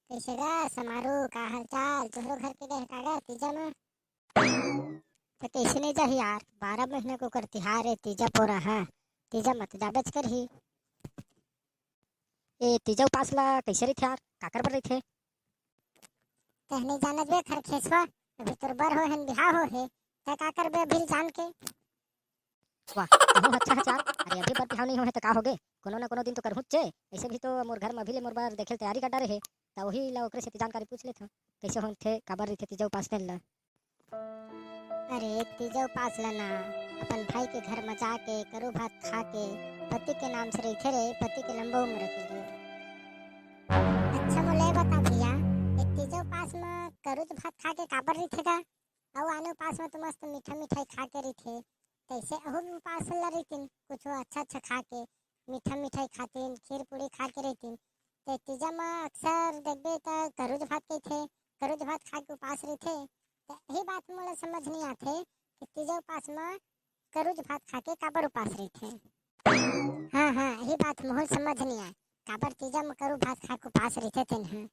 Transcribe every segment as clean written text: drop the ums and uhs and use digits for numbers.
कैसे गा समारोह का हालचाल तोहरो घर के गए कागा तीजा में। तो कैसे नहीं जाही यार, 12 महीने को कर तिहार है, तीजा पोरा है। तीजा मत जाबेच करही। ए तीजा उपास ला कैसे रही यार, काकर बर रही थे? कहने जानत बे खरखेसवा, अभी तोर बर हो हन बिहाव हो है, तै का करबे अभी जान के। वाह तहु अच्छा है यार। अरे अभी बर बिहाव नहीं होए तो का होगे, कोनो ना कोनो दिन तो करहु चे। ऐसे भी तो मोर घर में अभी ले मोर बर देखे तैयारी कर रहे त वही ला ओकरे से जानकारी पूछ लेत हूं कैसे होन थे, काबर रही थे तीजा उपास कर ला। अरे तीजा उपास लेना अपन भाई के घर में जाके करू भात खा के पति के नाम से रही रे, पति के लंबा उम्र के लिए। अच्छा मोले बता भैया, एक तीजा उपास में करू भात खा के काबर रही थे का? और आने उपास में तो मस्त मीठा मिठाई खा के रही थे, कैसे अहू उपास ला रही थी कुछ अच्छा अच्छा खा के, मीठा मिठाई खातीन, खीर पूरी खा के रही थी। ते तीजा में अक्सर देखबे तो करूज भात के थे, करूज भात खा के उपास रही थे। तो यही बात मोला समझ नहीं आते कि तीजा उपास में करूज भात खा के काबर उपास रही थे। हाँ हाँ, यही बात मोहर समझ नहीं आए, काबर तीजा में करू भात खा के उपास रही थे तेन।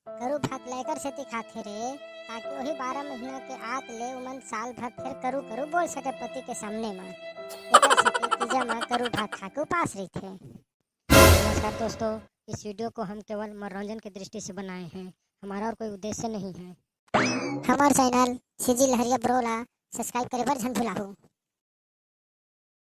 करू भात लेकर से खाते रे, ताकि वही 12 महीना के आत ले उमन साल भर फिर करू करू बोल सके पति के सामने में। एकर से तीजा में करू भात खा के उपास रही थे। नमस्कार दोस्तों, इस वीडियो को हम केवल मनोरंजन की दृष्टि से बनाए हैं, हमारा और कोई उद्देश्य नहीं है। हमार चैनल सीजी लहरिया ब्रोला सब्सक्राइब करे बर झन भुलाहू।